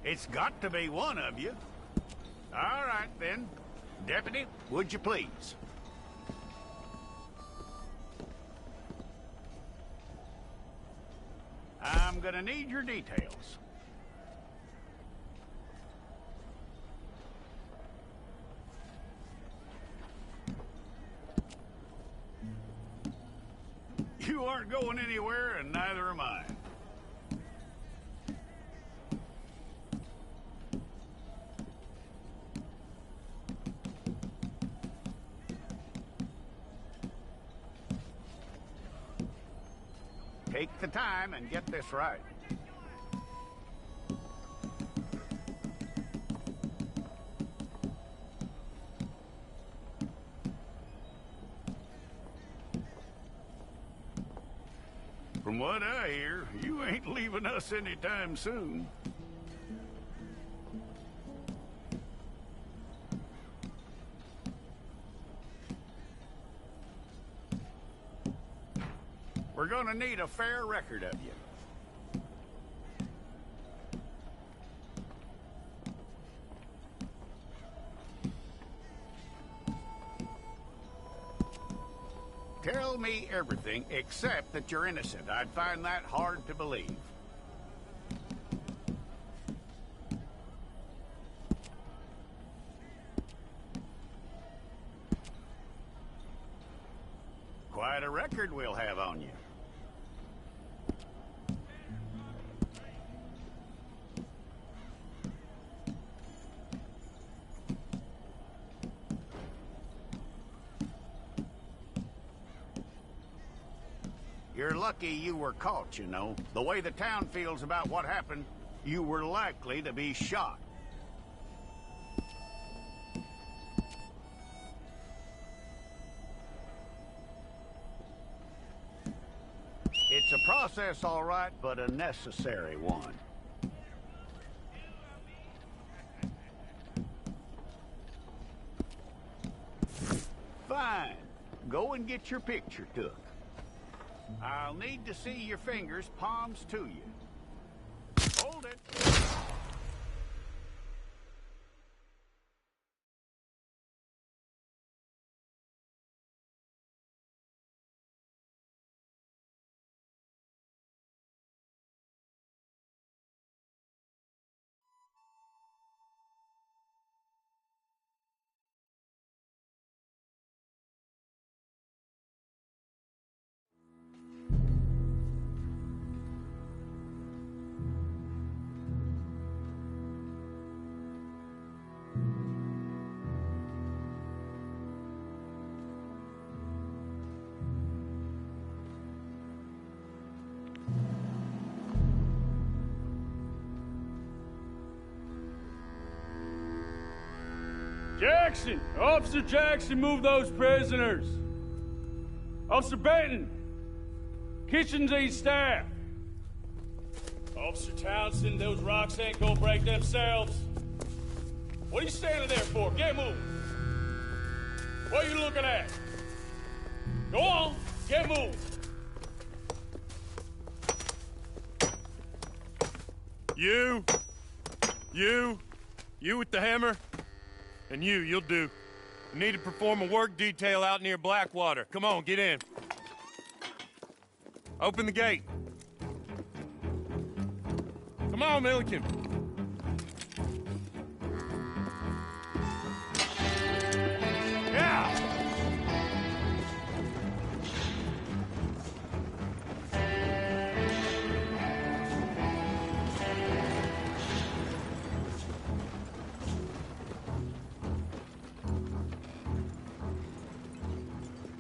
It's got to be one of you. All right, then. Deputy, would you please? I'm gonna need your details. You aren't going anywhere, and neither am I. Take the time and get this right. From what I hear, you ain't leaving us anytime soon. We're gonna need a fair record of you. Tell me everything except that you're innocent. I'd find that hard to believe. Quite a record we'll have on you. You're lucky you were caught, you know. The way the town feels about what happened, you were likely to be shot. It's a process, all right, but a necessary one. Fine. Go and get your picture took. I'll need to see your fingers, palms to you. Hold it. Jackson! Officer Jackson, move those prisoners! Officer Benton! Kitchens aid staff! Officer Townsend, those rocks ain't gonna break themselves. What are you standing there for? Get moving! What are you looking at? Go on, get moving! You with the hammer? And you'll do. You need to perform a work detail out near Blackwater. Come on, get in. Open the gate. Come on, Milliken. Yeah!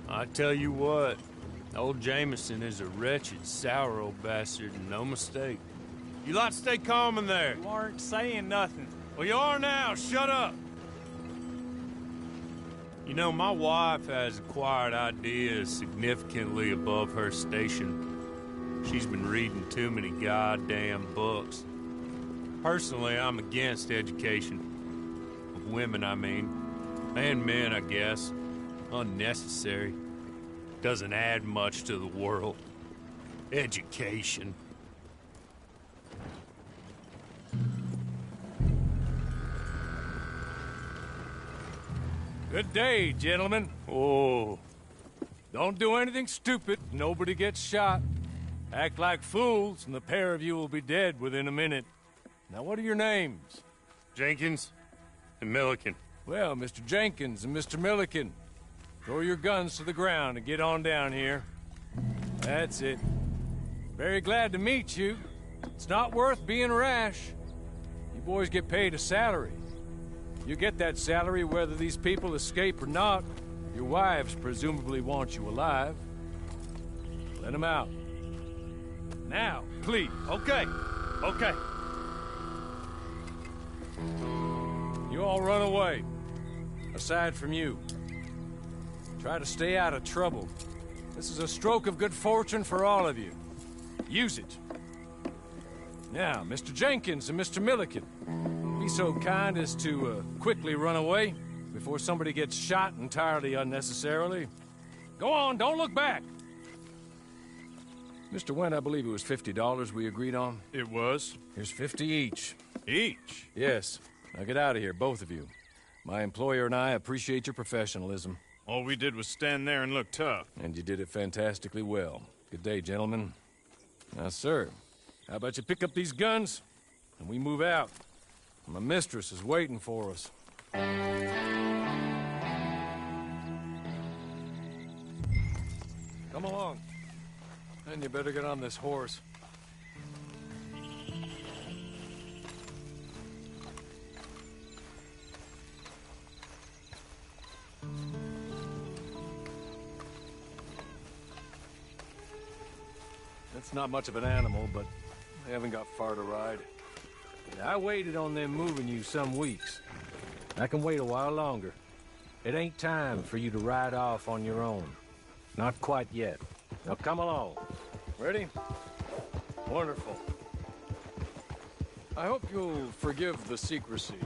I tell you what, old Jameson is a wretched, sour old bastard, and no mistake. You lot stay calm in there. You aren't saying nothing. Well, you are now. Shut up. You know, my wife has acquired ideas significantly above her station. She's been reading too many goddamn books. Personally, I'm against education. Of women, I mean. And men, I guess. Unnecessary. Doesn't add much to the world. Education. Good day, gentlemen. Oh, Don't do anything stupid. Nobody gets shot. Act like fools, and the pair of you will be dead within a minute. Now, what are your names? Jenkins and Milliken. Well, Mr. Jenkins and Mr. Milliken, throw your guns to the ground and get on down here. That's it. Very glad to meet you. It's not worth being rash. You boys get paid a salary. You get that salary whether these people escape or not. Your wives presumably want you alive. Let them out. Now, please. Okay. Okay. You all run away. Aside from you. Try to stay out of trouble. This is a stroke of good fortune for all of you. Use it. Now, Mr. Jenkins and Mr. Milliken, be so kind as to quickly run away before somebody gets shot entirely unnecessarily. Go on, don't look back. Mr. Wendt, I believe it was $50 we agreed on. It was. Here's 50 each. Each? Yes. Now get out of here, both of you. My employer and I appreciate your professionalism. All we did was stand there and look tough. And you did it fantastically well. Good day, gentlemen. Now, sir, how about you pick up these guns, and we move out? My mistress is waiting for us. Come along. And you better get on this horse. It's not much of an animal, but they haven't got far to ride. I waited on them moving you some weeks. I can wait a while longer. It ain't time for you to ride off on your own. Not quite yet. Now come along. Ready? Wonderful. I hope you'll forgive the secrecy.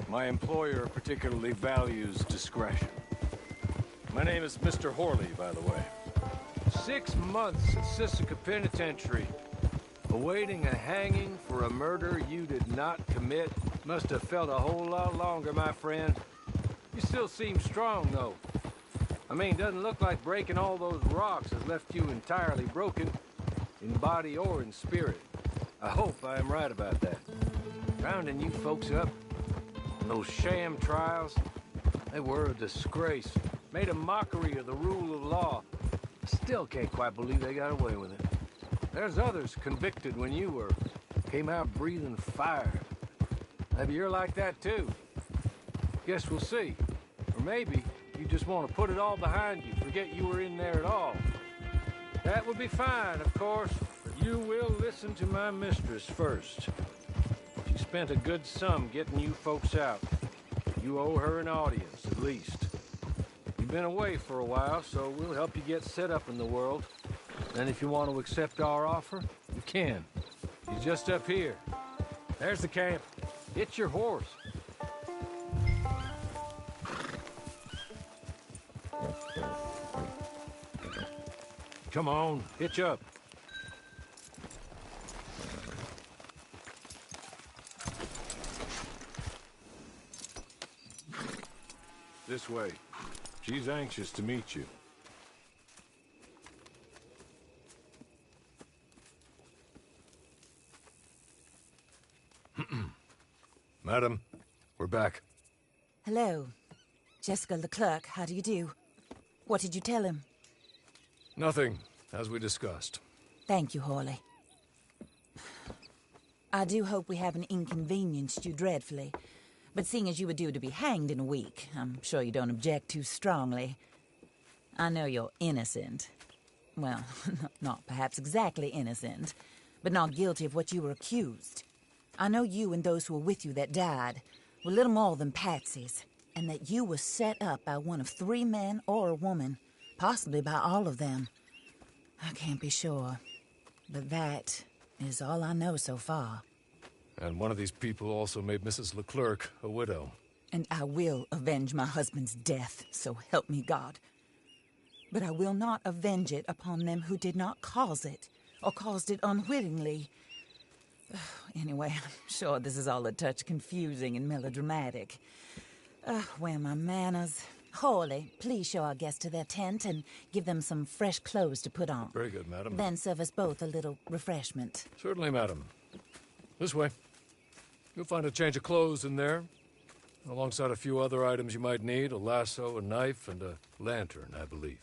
My employer particularly values discretion. My name is Mr. Horley, by the way. 6 months at Sisika Penitentiary, awaiting a hanging for a murder you did not commit. Must have felt a whole lot longer, my friend. You still seem strong, though. I mean, doesn't look like breaking all those rocks has left you entirely broken, in body or in spirit. I hope I am right about that. Rounding you folks up, and those sham trials, they were a disgrace. Made a mockery of the rule of law. Still can't quite believe they got away with it. There's others convicted when you were. Came out breathing fire. Maybe you're like that too. Guess we'll see. Or maybe you just want to put it all behind you, forget you were in there at all. That would be fine, of course, but you will listen to my mistress first. She spent a good sum getting you folks out. You owe her an audience, at least. You've been away for a while, so we'll help you get set up in the world. And if you want to accept our offer, you can. He's just up here. There's the camp. It's your horse. Come on, hitch up. This way. She's anxious to meet you. Madam, we're back. Hello. Jessica Leclerc, how do you do? What did you tell him? Nothing, as we discussed. Thank you, Hawley. I do hope we haven't inconvenienced you dreadfully. But seeing as you were due to be hanged in a week, I'm sure you don't object too strongly. I know you're innocent. Well, not perhaps exactly innocent, but not guilty of what you were accused. I know you and those who were with you that died were little more than patsies, and that you were set up by one of 3 men or a woman, possibly by all of them. I can't be sure, but that is all I know so far. And one of these people also made Mrs. Leclerc a widow. And I will avenge my husband's death, so help me God. But I will not avenge it upon them who did not cause it, or caused it unwittingly. Anyway, I'm sure this is all a touch confusing and melodramatic. Where are my manners? Hawley, please show our guests to their tent and give them some fresh clothes to put on. Very good, madam. Then serve us both a little refreshment. Certainly, madam. This way. You'll find a change of clothes in there, alongside a few other items you might need, a lasso, a knife, and a lantern, I believe.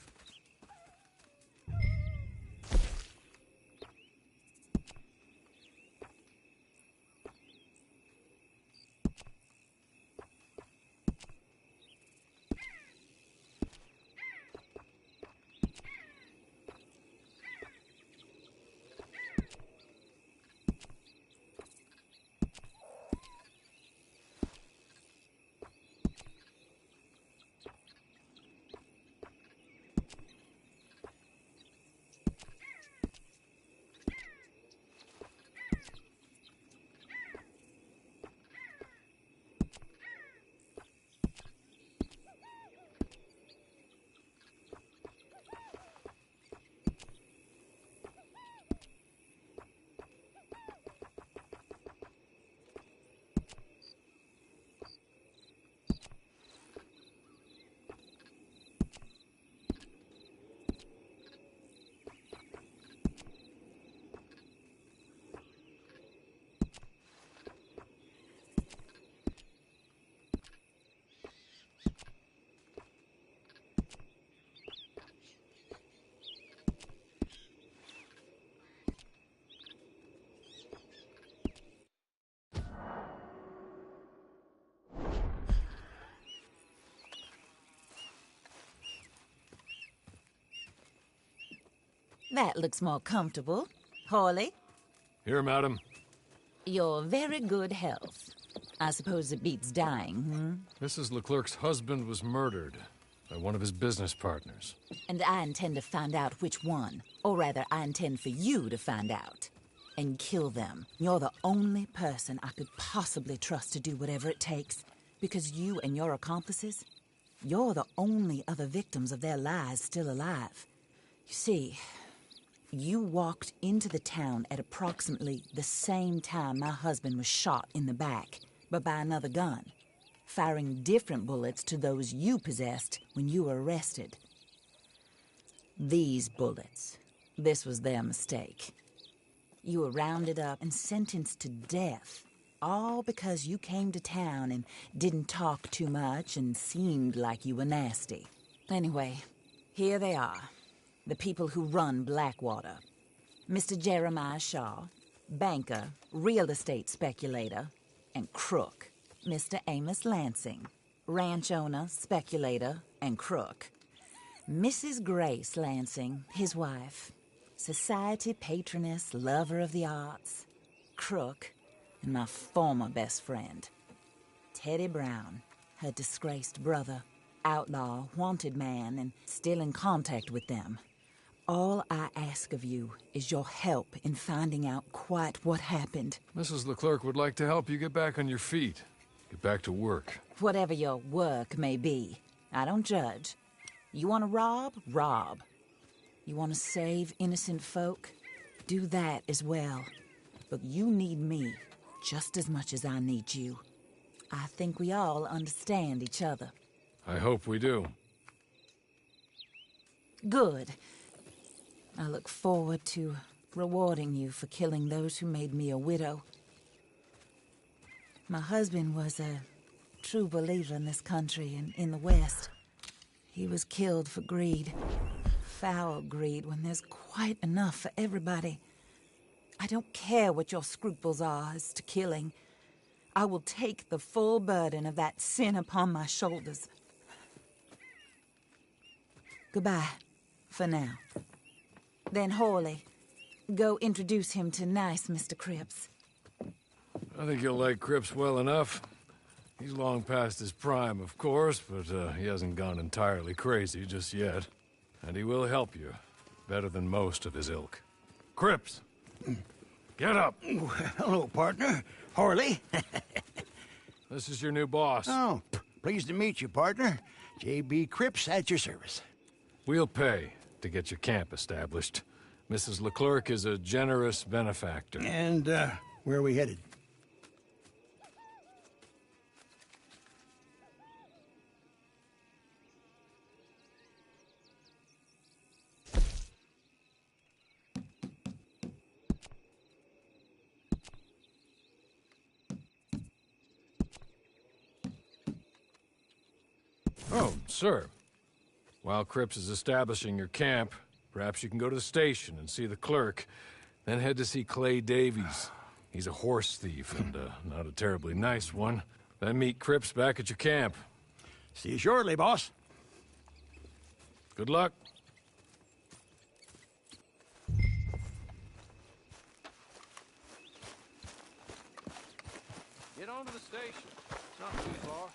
That looks more comfortable. Hawley, Here, madam. you're very good health. I suppose it beats dying, Mrs. Leclerc's husband was murdered by one of his business partners. And I intend to find out which one. Or rather, I intend for you to find out. And kill them. You're the only person I could possibly trust to do whatever it takes. Because you and your accomplices, you're the only other victims of their lies still alive. You see, you walked into the town at approximately the same time my husband was shot in the back, but by another gun, firing different bullets to those you possessed when you were arrested. These bullets, this was their mistake. You were rounded up and sentenced to death, all because you came to town and didn't talk too much and seemed like you were nasty. Anyway, here they are. The people who run Blackwater. Mr. Jeremiah Shaw, banker, real estate speculator, and crook. Mr. Amos Lansing, ranch owner, speculator, and crook. Mrs. Grace Lansing, his wife, society patroness, lover of the arts, crook, and my former best friend. Teddy Brown, her disgraced brother, outlaw, wanted man, and still in contact with them. All I ask of you is your help in finding out quite what happened. Mrs. Leclerc would like to help you get back on your feet. Get back to work. Whatever your work may be, I don't judge. You want to rob? Rob. You want to save innocent folk? Do that as well. But you need me just as much as I need you. I think we all understand each other. I hope we do. Good. I look forward to rewarding you for killing those who made me a widow. My husband was a true believer in this country and in the West. He was killed for greed. Foul greed when there's quite enough for everybody. I don't care what your scruples are as to killing. I will take the full burden of that sin upon my shoulders. Goodbye, for now. Then Hawley, go introduce him to nice Mr. Cripps. I think you'll like Cripps well enough. He's long past his prime, of course, but he hasn't gone entirely crazy just yet. And he will help you, better than most of his ilk. Cripps! Get up! Hello, partner. Hawley. This is your new boss. Oh, pleased to meet you, partner. J.B. Cripps at your service. We'll pay to get your camp established. Mrs. Leclerc is a generous benefactor. And, where are we headed? Oh, sir. While Cripps is establishing your camp, perhaps you can go to the station and see the clerk, then head to see Clay Davies. He's a horse thief, and not a terribly nice one. Then meet Cripps back at your camp. See you shortly, boss. Good luck. Get on to the station. It's not too far.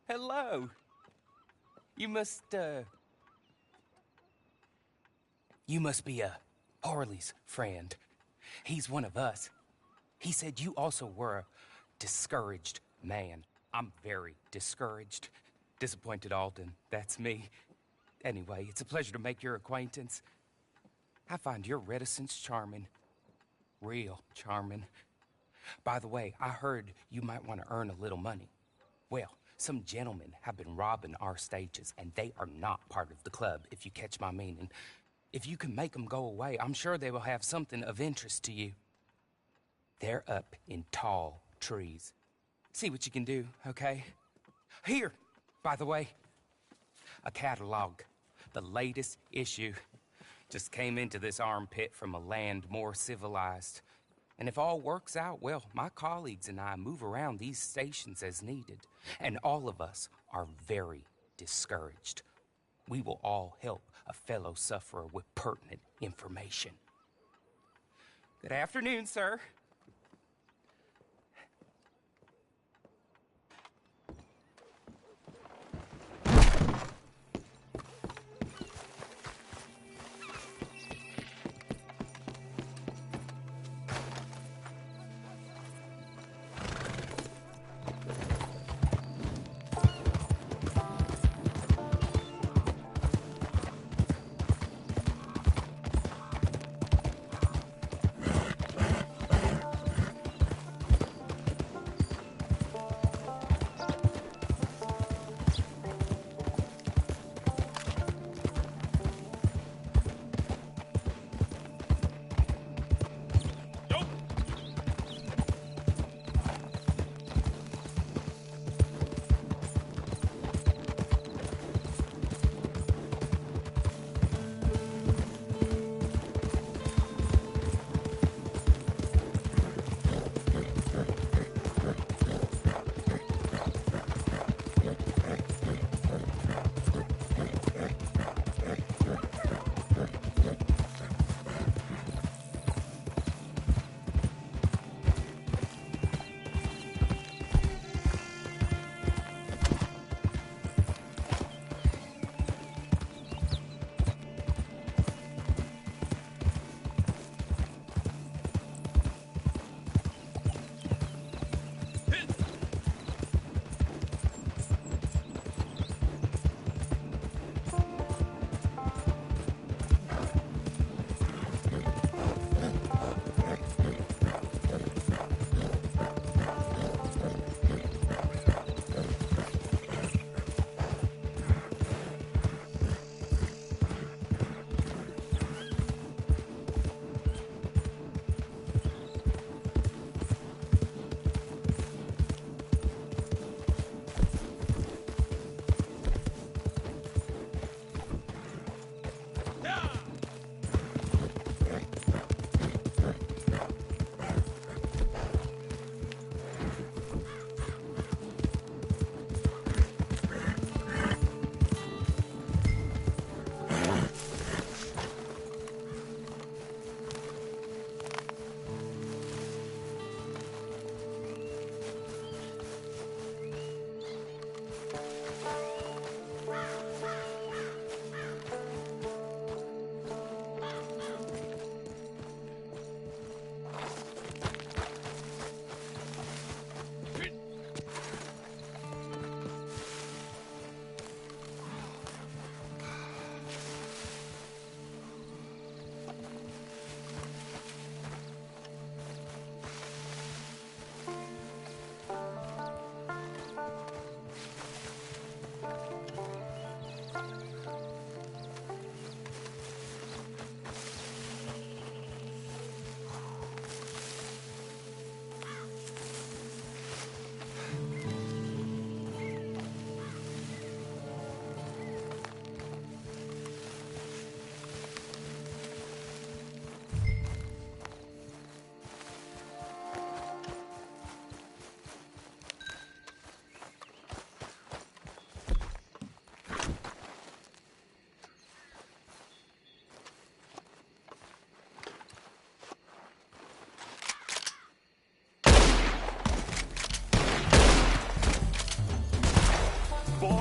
Hello. You must be Harley's friend. He's one of us. He said you also were a discouraged man. I'm very discouraged. Disappointed Alden, that's me. Anyway, it's a pleasure to make your acquaintance. I find your reticence charming. Real charming. By the way, I heard you might want to earn a little money. Well, some gentlemen have been robbing our stages, and they are not part of the club, if you catch my meaning. If you can make them go away, I'm sure they will have something of interest to you. They're up in tall trees. See what you can do, okay? Here, by the way, a catalog. The latest issue. Just came into this armpit from a land more civilized. And if all works out, well, my colleagues and I move around these stations as needed. And all of us are very discouraged. We will all help a fellow sufferer with pertinent information. Good afternoon, sir.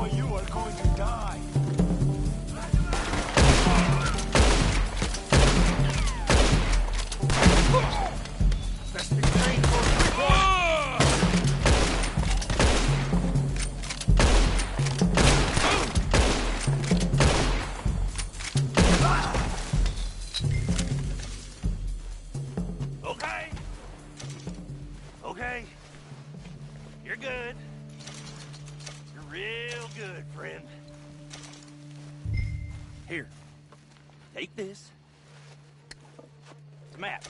or you are going to die. Best be trained for Okay. Okay. You're good. You're real good, friend. Here. Take this. It's a map.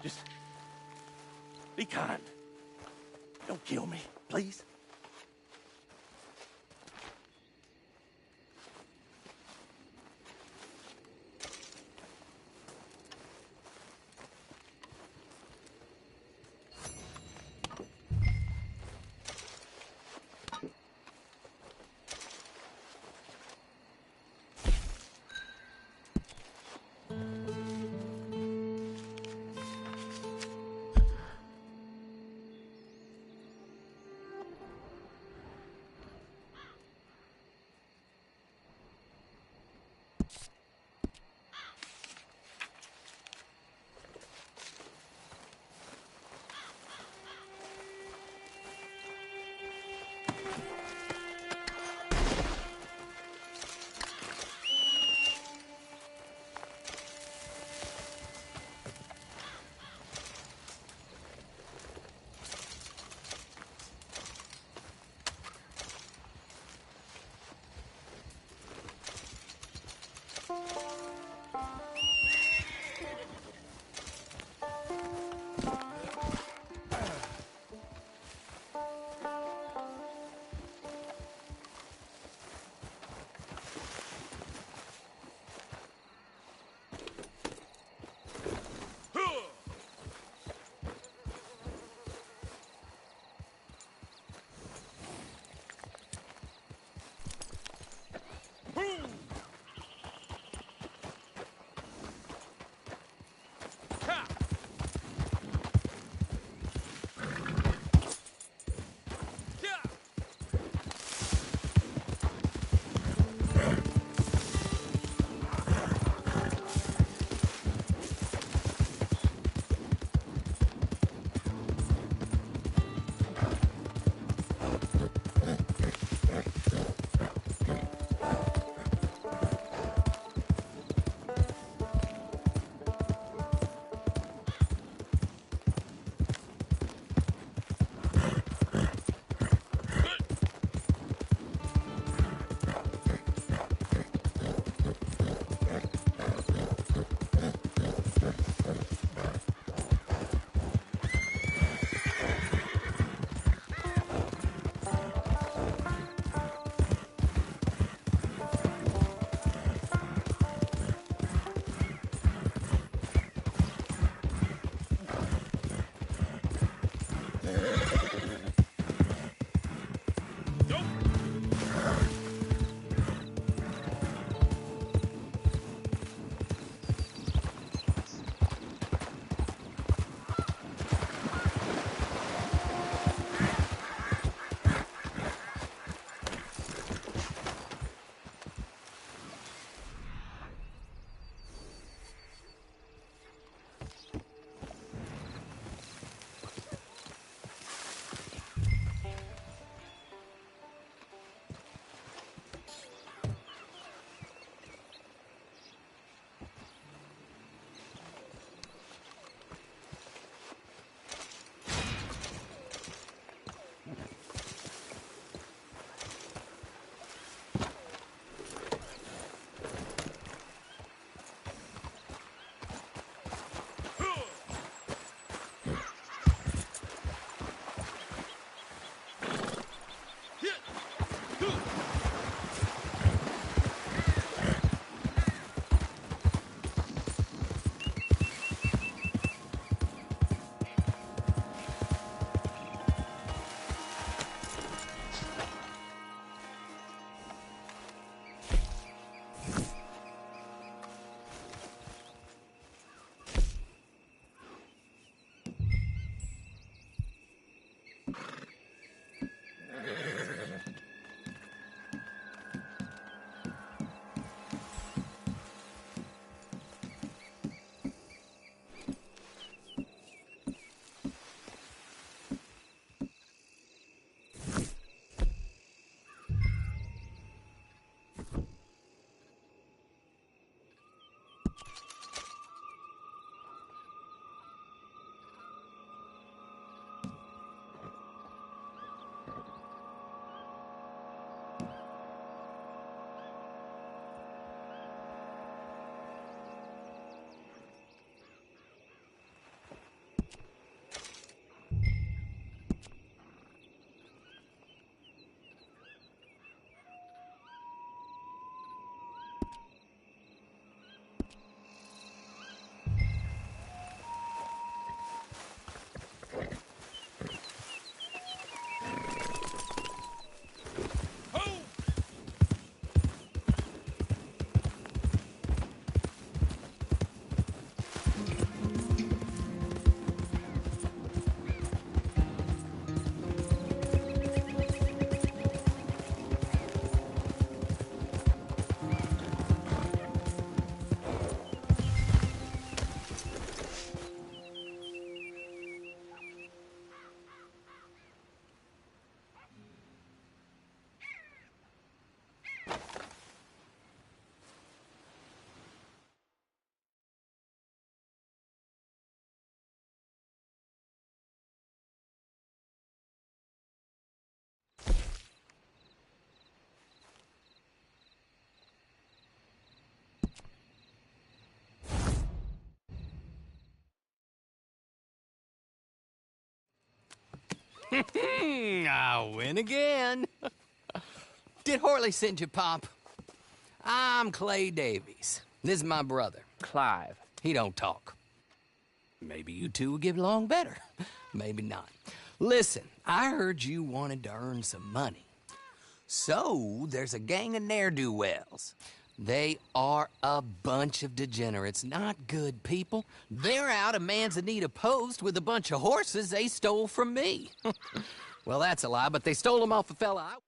Just be kind. Don't kill me, please. I win again. Did Horley send you, Pop? I'm Clay Davies. This is my brother, Clive. He don't talk. Maybe you two will get along better. Maybe not. Listen, I heard you wanted to earn some money. So, there's a gang of ne'er-do-wells. They are a bunch of degenerates, not good people. They're out of Manzanita Post with a bunch of horses they stole from me. Well, that's a lie, but they stole them off a fella I...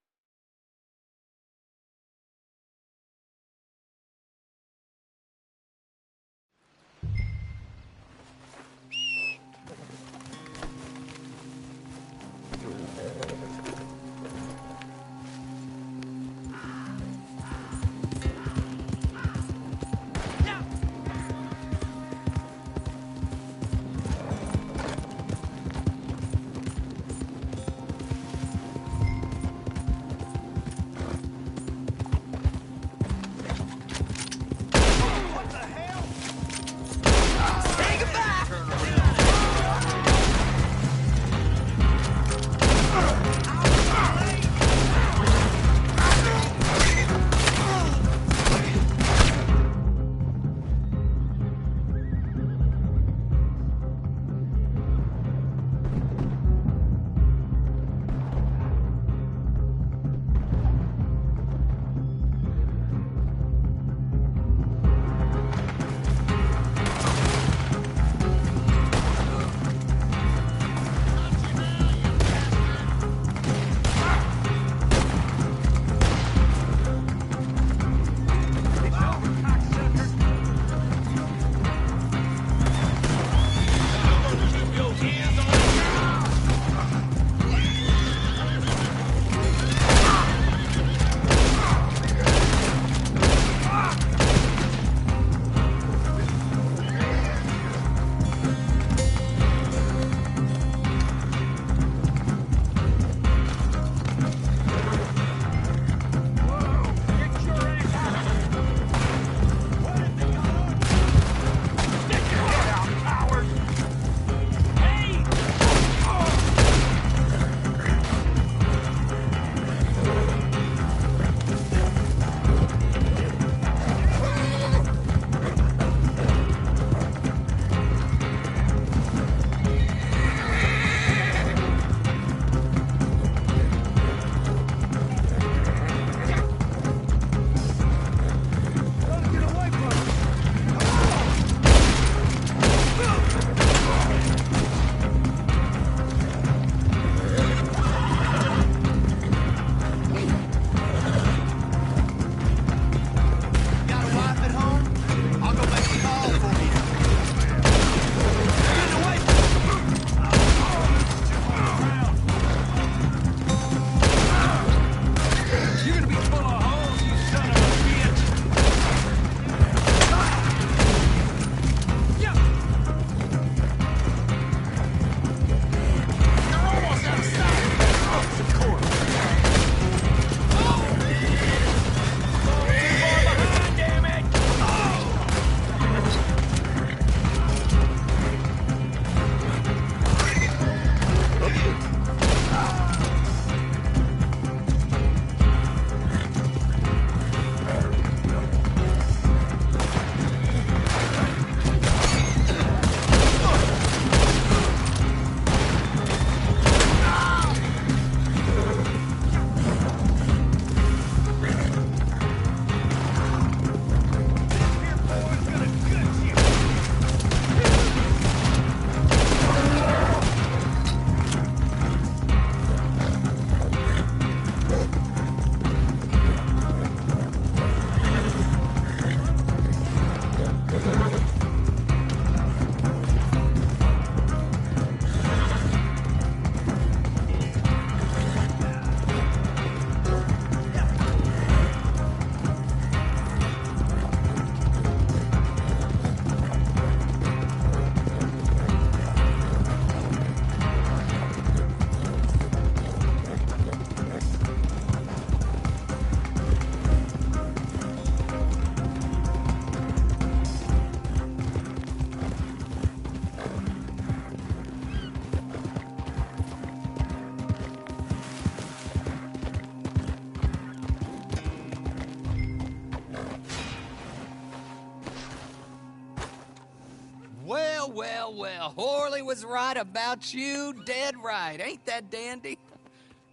well. Horley was right about you, dead right. Ain't that dandy?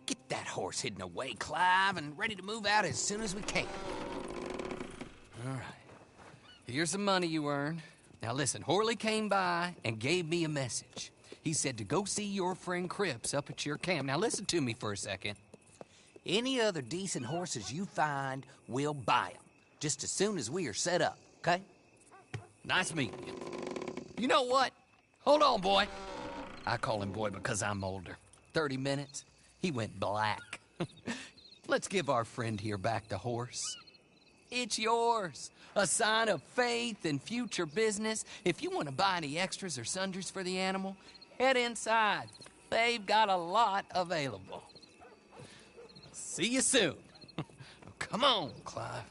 Get that horse hidden away, Clive, and ready to move out as soon as we can. All right. Here's the money you earned. Now listen, Horley came by and gave me a message. He said to go see your friend Cripps up at your camp. Now listen to me for a second. Any other decent horses you find, we'll buy them. Just as soon as we are set up, okay? Nice meeting you. You know what? Hold on, boy. I call him boy because I'm older. 30 minutes, he went black. Let's give our friend here back the horse. It's yours. A sign of faith and future business. If you want to buy any extras or sundries for the animal, head inside. They've got a lot available. See you soon. Come on, Clive.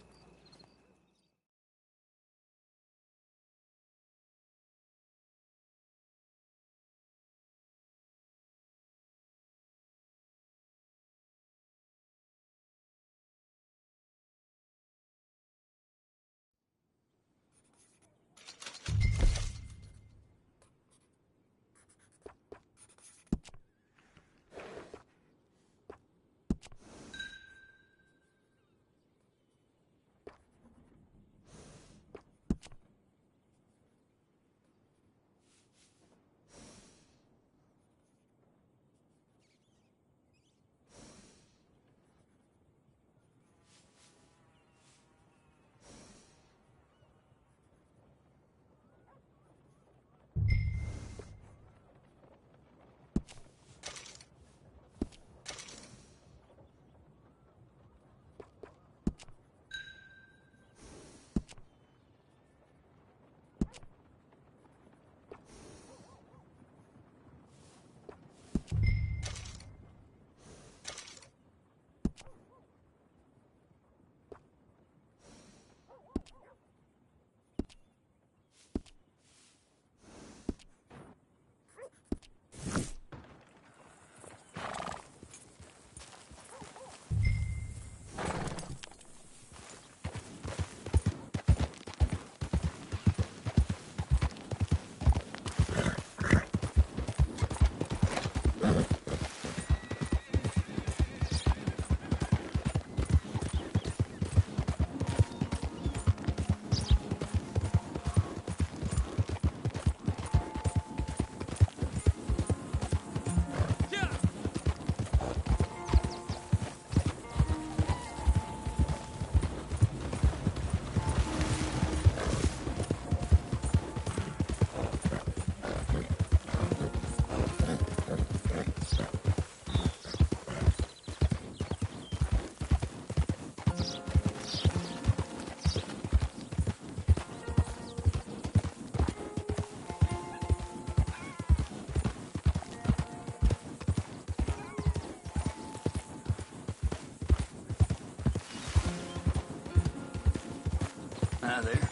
Hi there.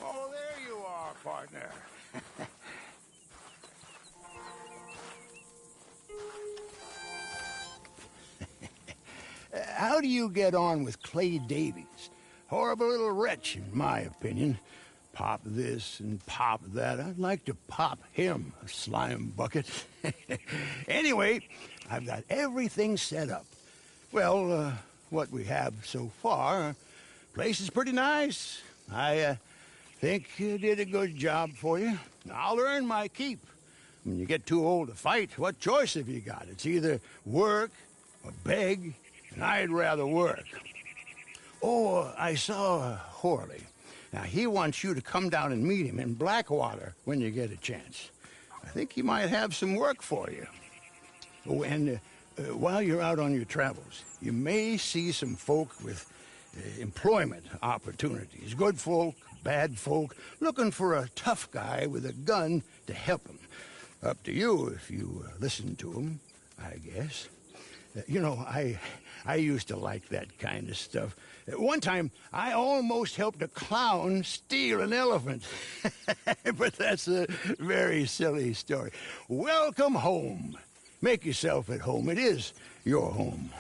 Oh, there you are, partner. How do you get on with Clay Davies? Horrible little wretch, in my opinion. Pop this and pop that. I'd like to pop him, a slime bucket. Anyway, I've got everything set up. Well, what we have so far, place is pretty nice. I think you did a good job for you. I'll earn my keep. When you get too old to fight, what choice have you got? It's either work or beg, and I'd rather work. Oh, I saw Horley. Now, he wants you to come down and meet him in Blackwater when you get a chance. I think he might have some work for you. Oh, and while you're out on your travels, you may see some folk with employment opportunities. Good folk, bad folk, looking for a tough guy with a gun to help them. Up to you if you listen to them, I guess. You know, I used to like that kind of stuff. One time, I almost helped a clown steal an elephant. But that's a very silly story. Welcome home. Make yourself at home. It is your home.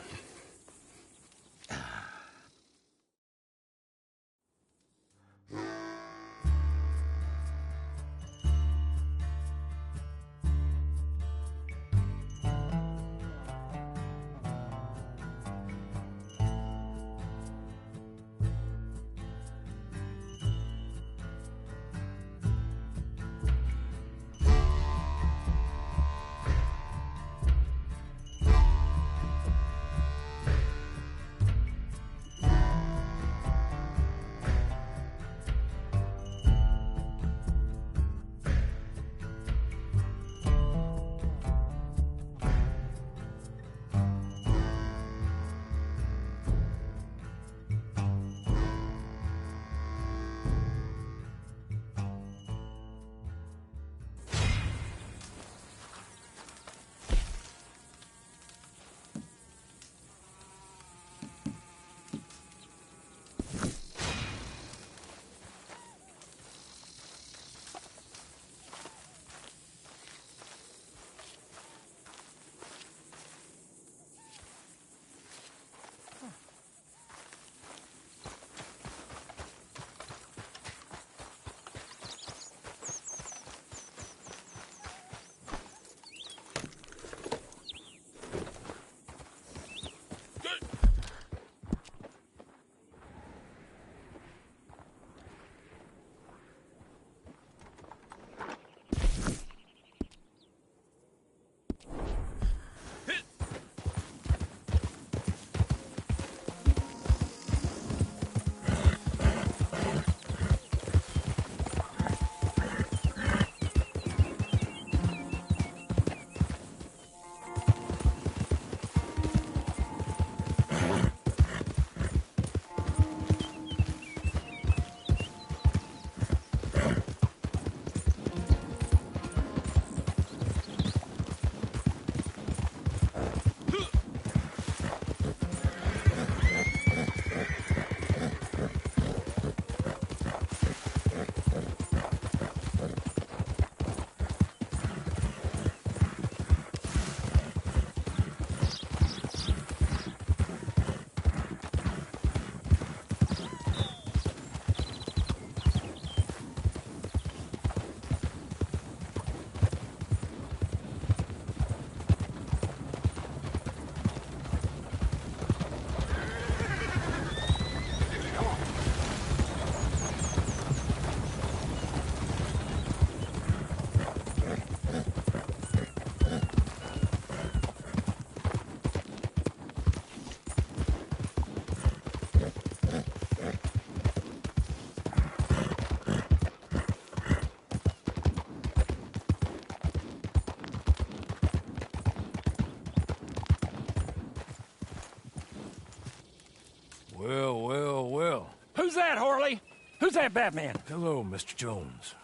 Well, well, well. Who's that, Harley? Who's that Batman? Hello, Mr. Jones.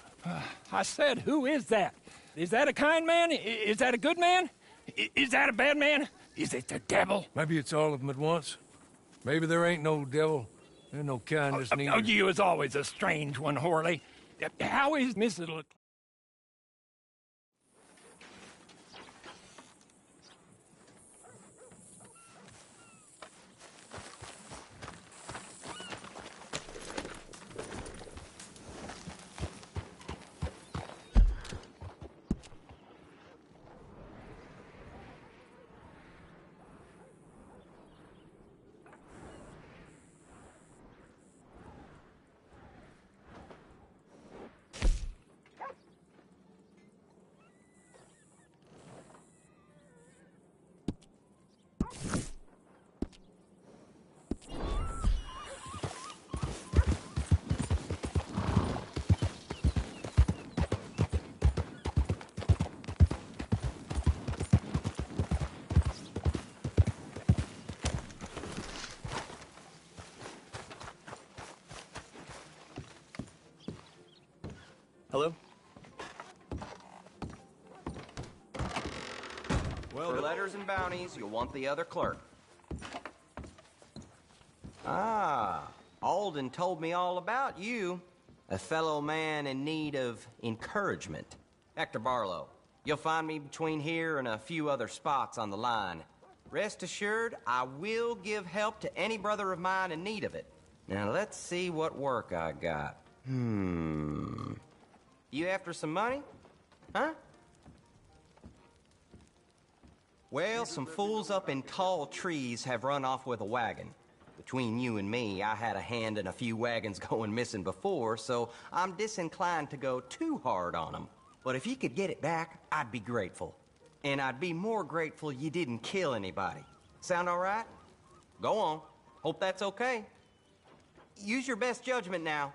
I said, who is that? Is that a kind man? Is that a good man? Is that a bad man? Is it the devil? Maybe it's all of them at once. Maybe there ain't no devil. There's no kindness neither. Oh, you is always a strange one, Harley. How is Mrs. Hello? For letters and bounties, you'll want the other clerk. Ah, Alden told me all about you. A fellow man in need of encouragement. Hector Barlow. You'll find me between here and a few other spots on the line. Rest assured, I will give help to any brother of mine in need of it. Now, let's see what work I got. You after some money? Huh? Well, some fools up in tall trees have run off with a wagon. Between you and me, I had a hand in a few wagons going missing before, so I'm disinclined to go too hard on them. But if you could get it back, I'd be grateful. And I'd be more grateful you didn't kill anybody. Sound all right? Go on. Hope that's okay. Use your best judgment now.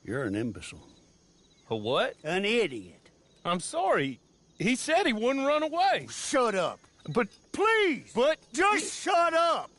You're an imbecile. A what? An idiot. I'm sorry. He said he wouldn't run away. Shut up. But Please! But just shut up!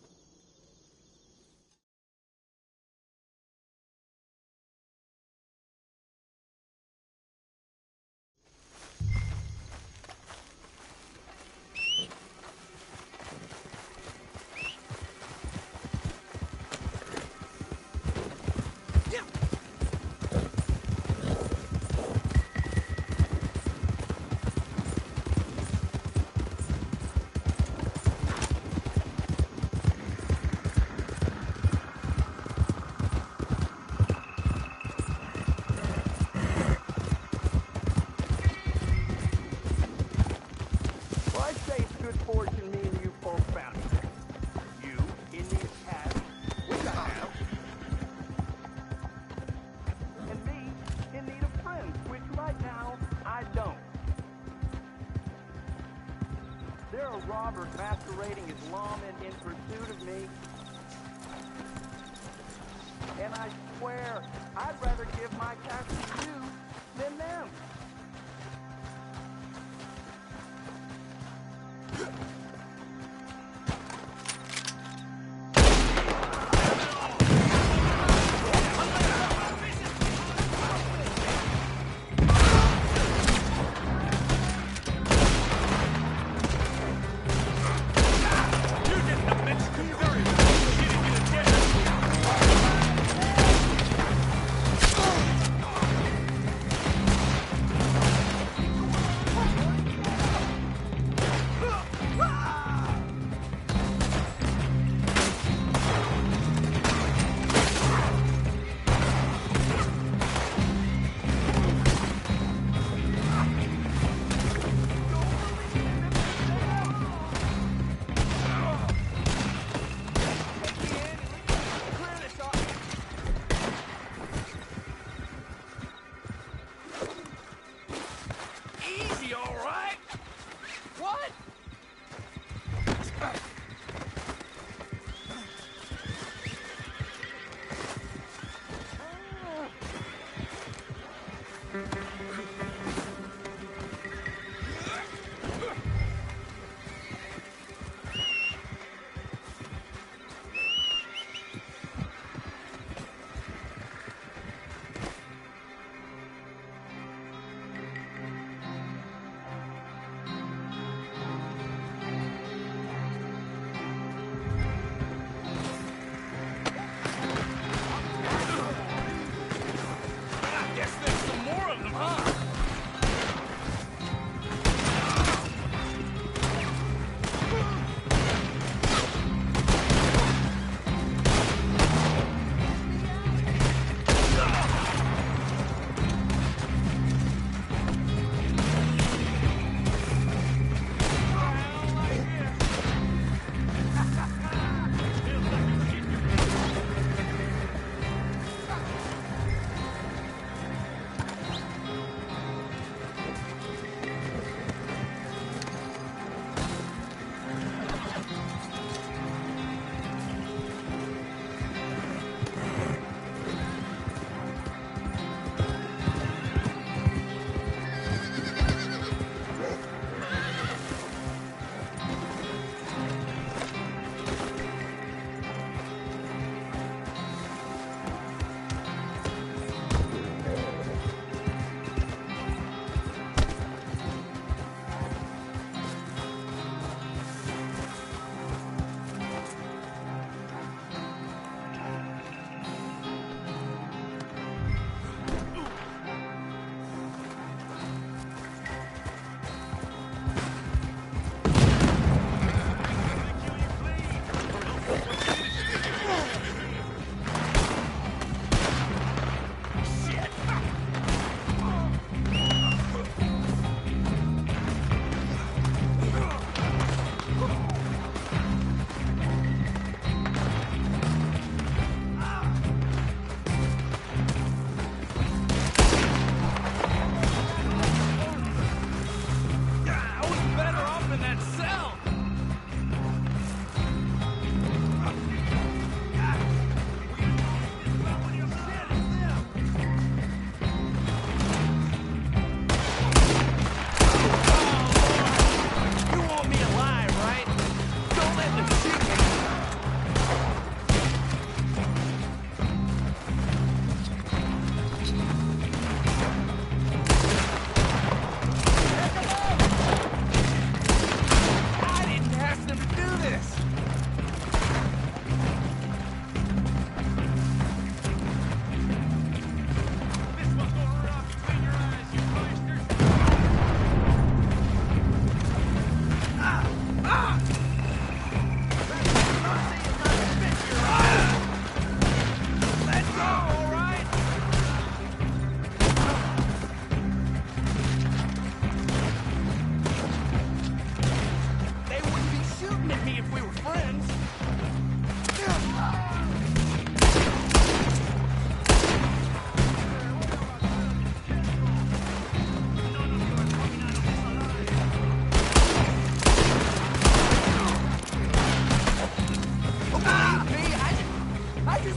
robbers masquerading as lawmen in pursuit of me. And I swear, I'd rather give my cash to you than them.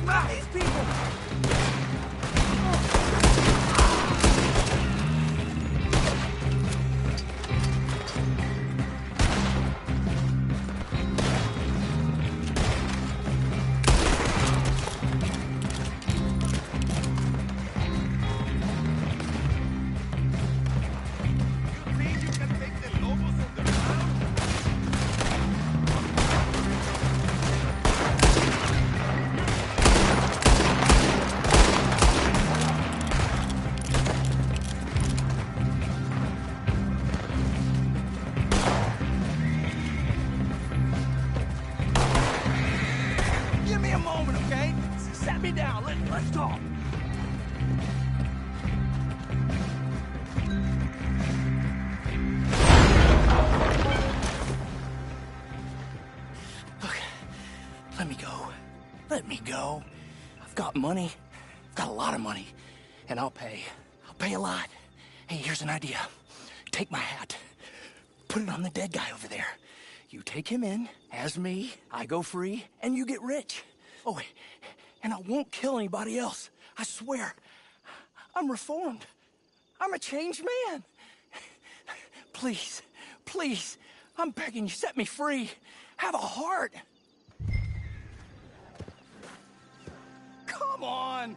Not these people! Give me a moment, okay? Set me down. Let's talk. Look, let me go. Let me go. I've got money. I've got a lot of money. And I'll pay. I'll pay a lot. Hey, here's an idea. Take my hat. Put it on the dead guy over there. You take him in, as me, I go free, and you get rich. Oh, and I won't kill anybody else. I swear. I'm reformed. I'm a changed man. Please, please, I'm begging you, set me free. Have a heart. Come on.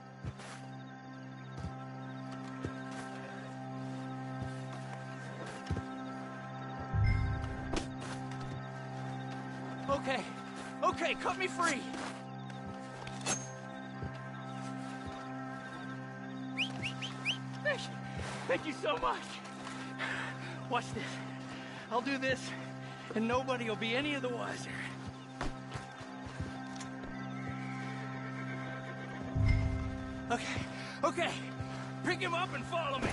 Okay, cut me free. Thank you so much. Watch this. I'll do this, and nobody will be any of the wiser. Okay. Pick him up and follow me.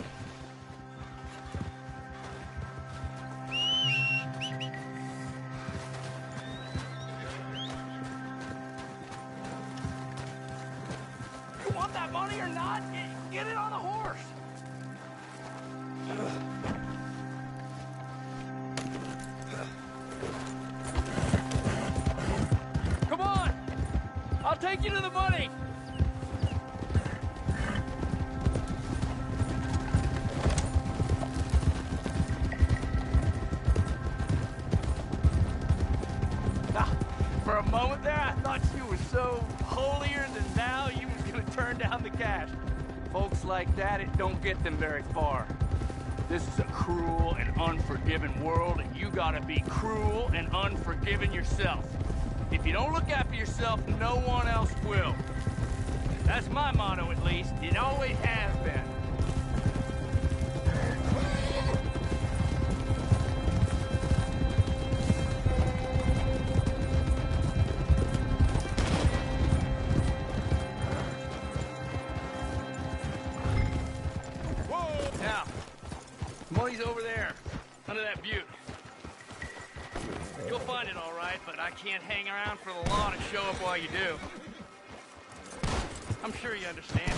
You want that money or not? Get it on the horse. Come on! I'll take you to the money! For a moment there, I thought you were so holier than thou, you was gonna turn down the cash. Folks like that, it don't get them very far. This is a cruel and unforgiving world, and you gotta be cruel and unforgiving yourself. If you don't look after yourself, no one else will. That's my motto, at least. It always has been. Now, money's over there, under that butte. You'll find it all right, but I can't hang around for the law to show up while you do. I'm sure you understand.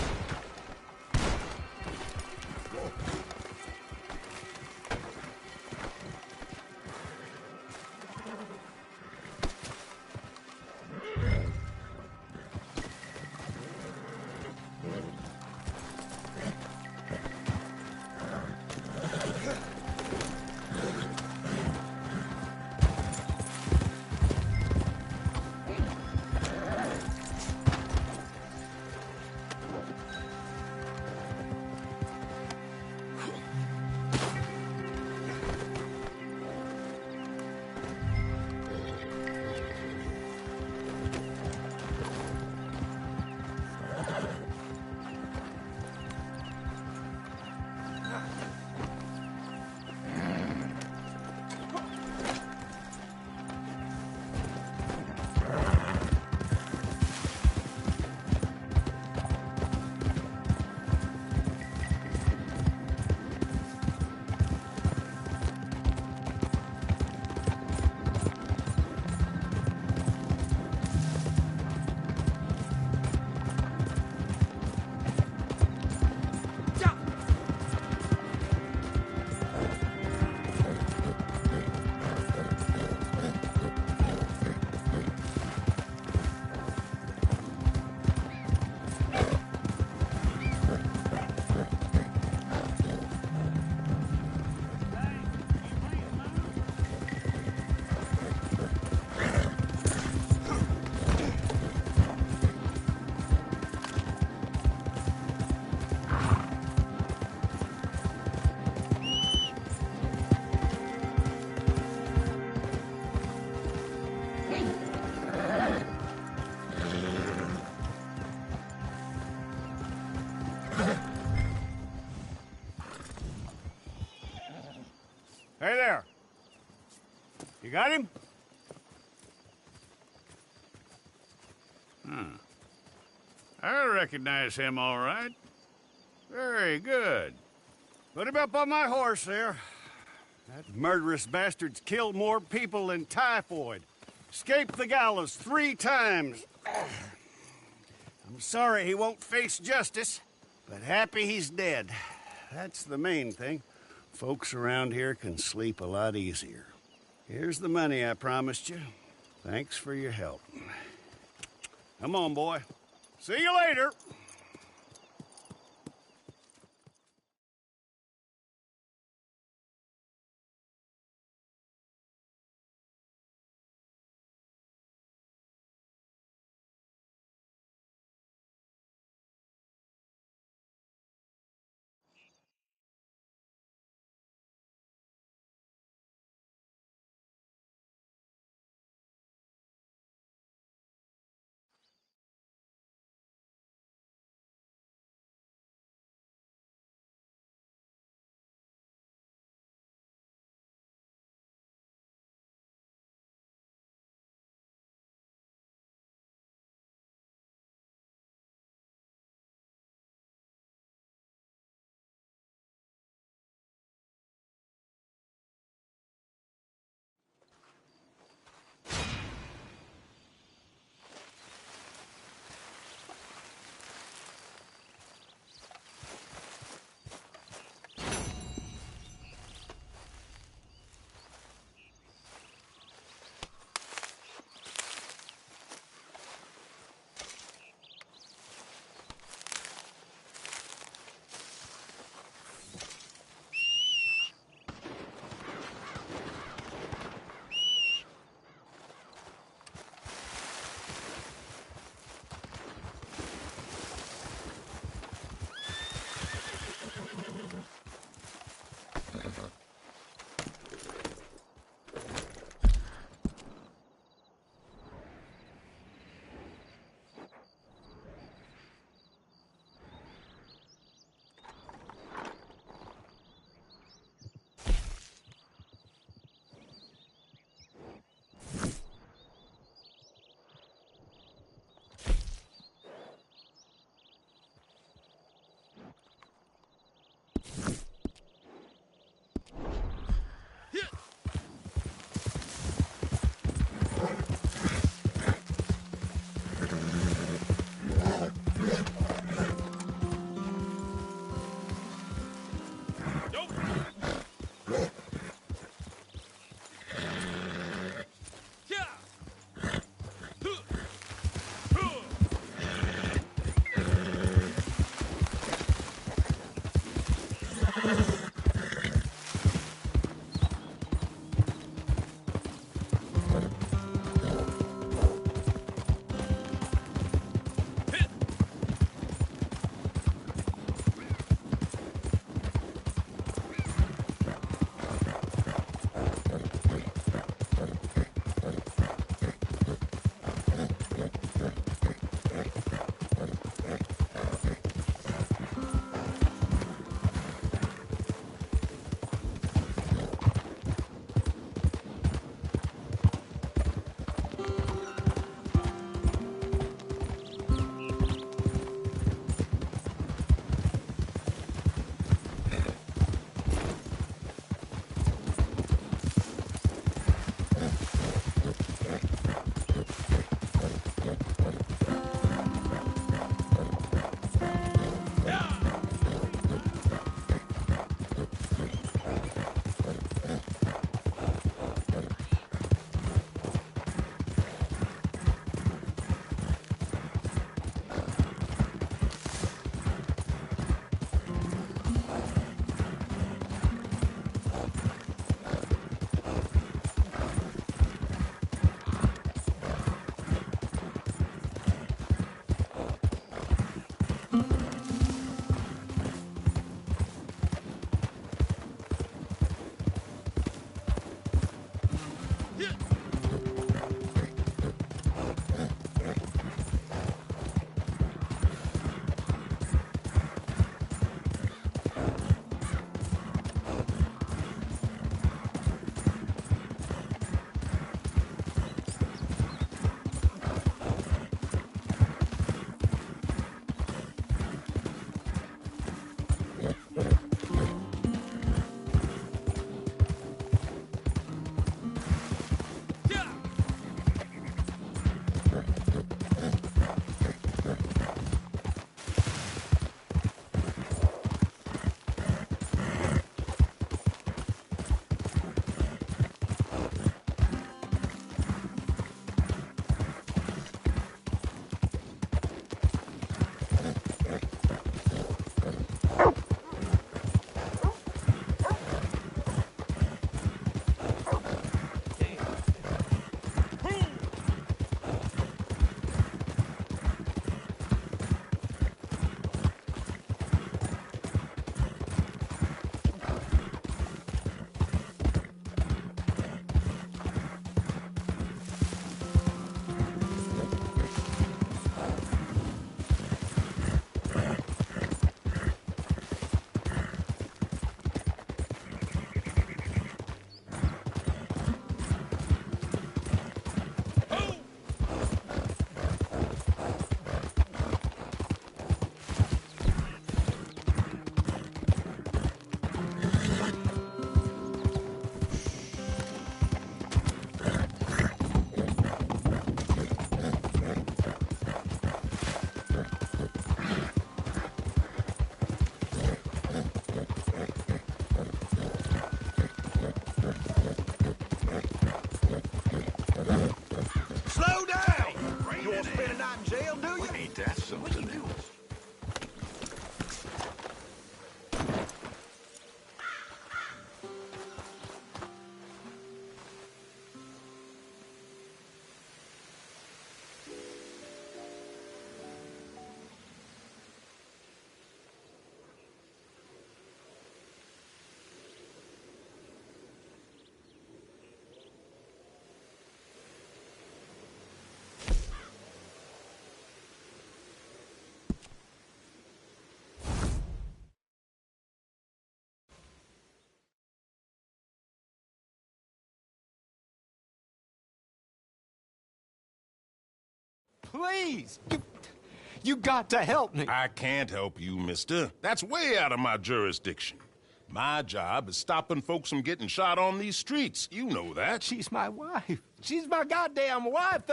You got him? I recognize him all right. Very good. Put him up on my horse there. That murderous bastard's killed more people than typhoid. Escaped the gallows 3 times. I'm sorry he won't face justice, but happy he's dead. That's the main thing. Folks around here can sleep a lot easier. Here's the money I promised you. Thanks for your help. Come on, boy. See you later. not in jail, do you? Ain't that something else? Please! You got to help me. I can't help you, mister. That's way out of my jurisdiction. My job is stopping folks from getting shot on these streets. You know that. She's my wife. She's my goddamn wife.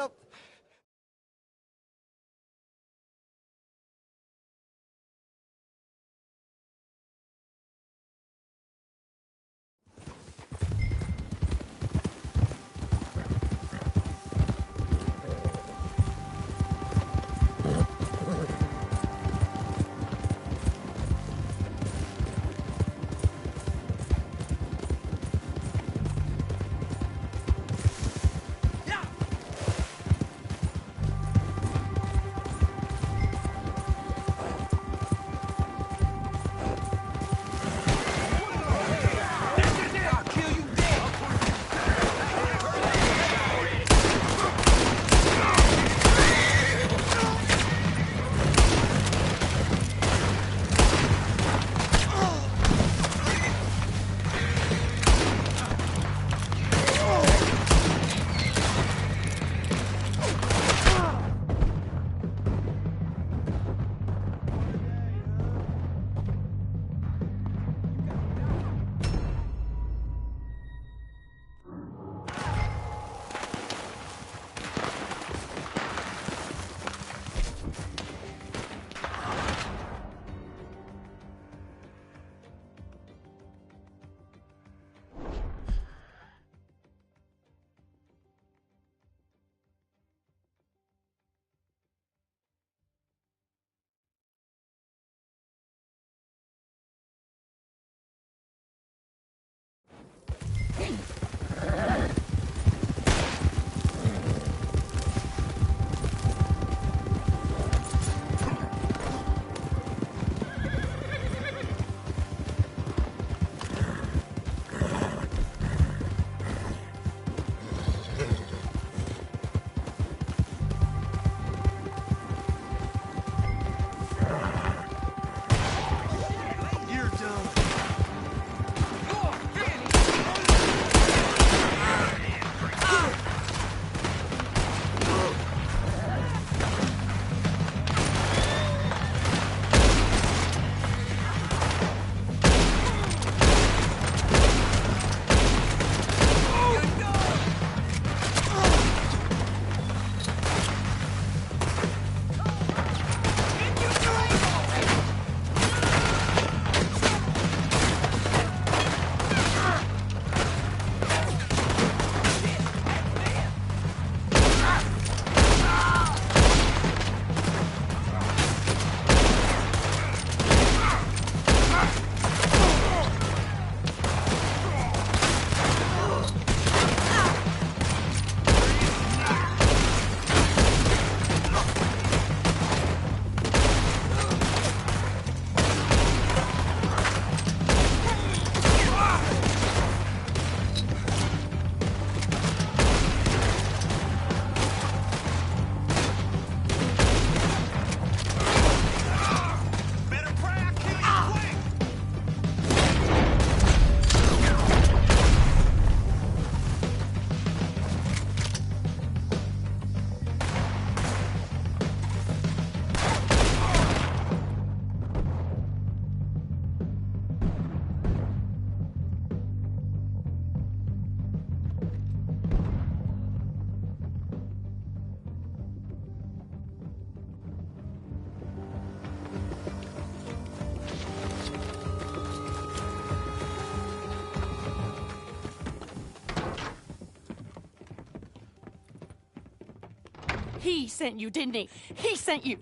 He sent you, didn't he? He sent you.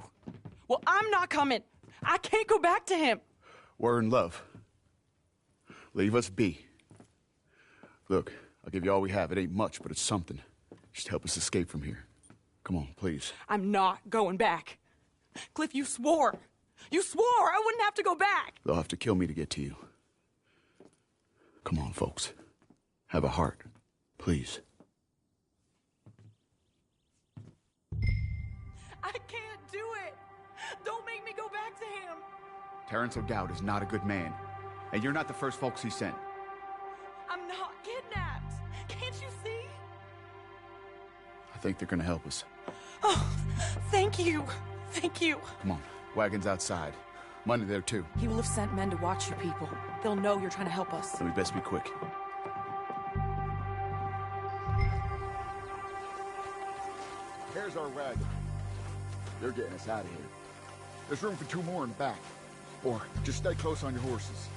Well, I'm not coming. I can't go back to him. We're in love. Leave us be. Look, I'll give you all we have. It ain't much, but it's something. Just help us escape from here. Come on, please. I'm not going back. Cliff, you swore. You swore I wouldn't have to go back. They'll have to kill me to get to you. Come on, folks. Have a heart. Please. I can't do it. Don't make me go back to him. Terrence O'Dowd is not a good man. And you're not the first folks he sent. I'm not kidnapped. Can't you see? I think they're gonna help us. Oh, thank you. Thank you. Come on. Wagon's outside. Money there, too. He will have sent men to watch you people. They'll know you're trying to help us. Then we best be quick. Here's our wagon. They're getting us out of here. There's room for 2 more in the back. Or just stay close on your horses.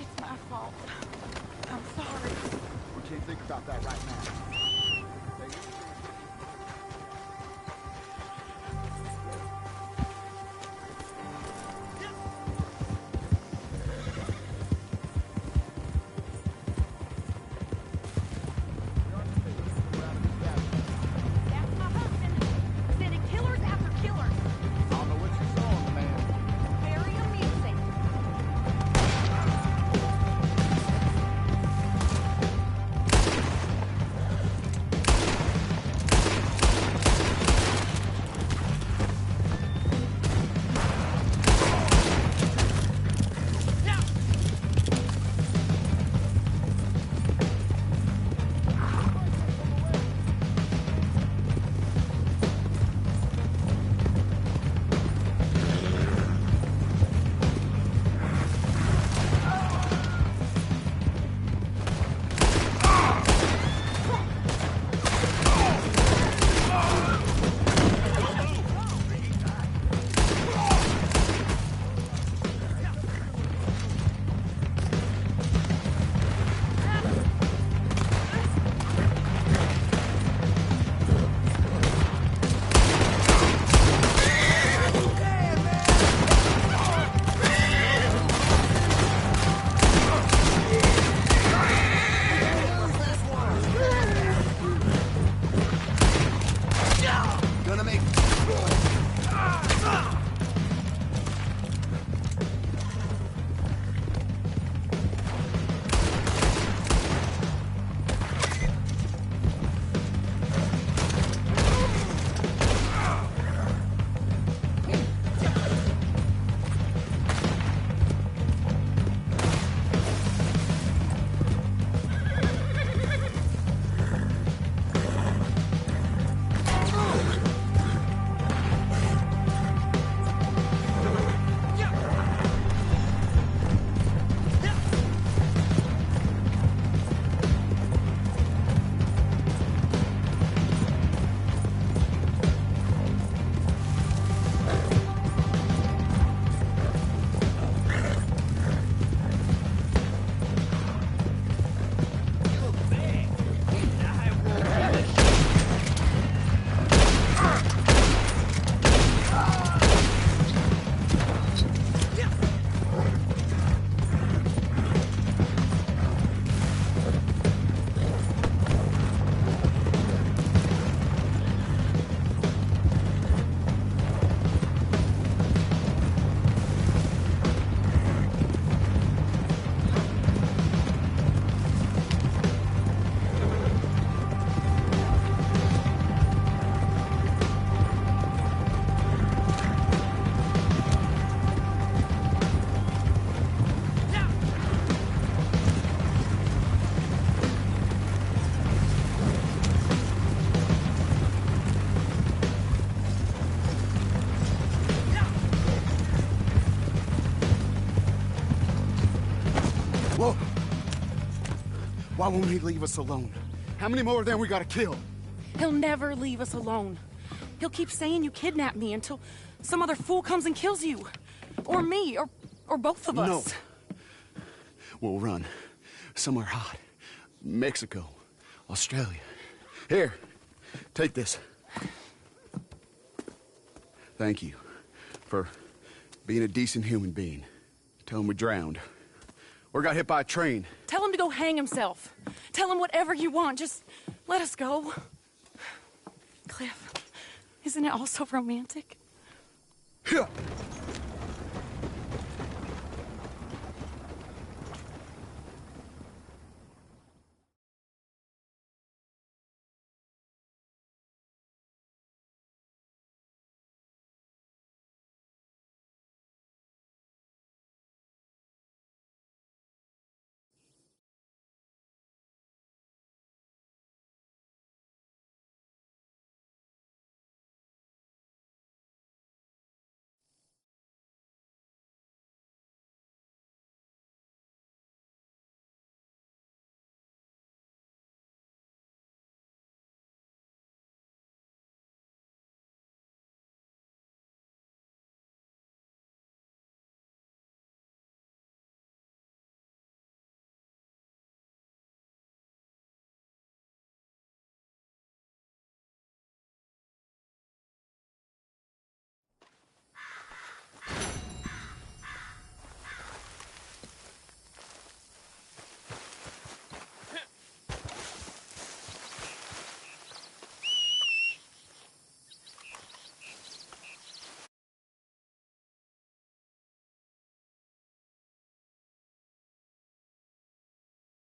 It's my fault. I'm sorry. We can't think about that right now. Why won't he leave us alone? How many more of them we gotta kill? He'll never leave us alone. He'll keep saying you kidnapped me until some other fool comes and kills you. Or me, or both of us. No. We'll run. Somewhere hot. Mexico. Australia. Here. Take this. Thank you for being a decent human being. Tell him we drowned. Or got hit by a train. Tell him to go hang himself. Tell him whatever you want. Just let us go. Cliff, isn't it all so romantic? Yeah.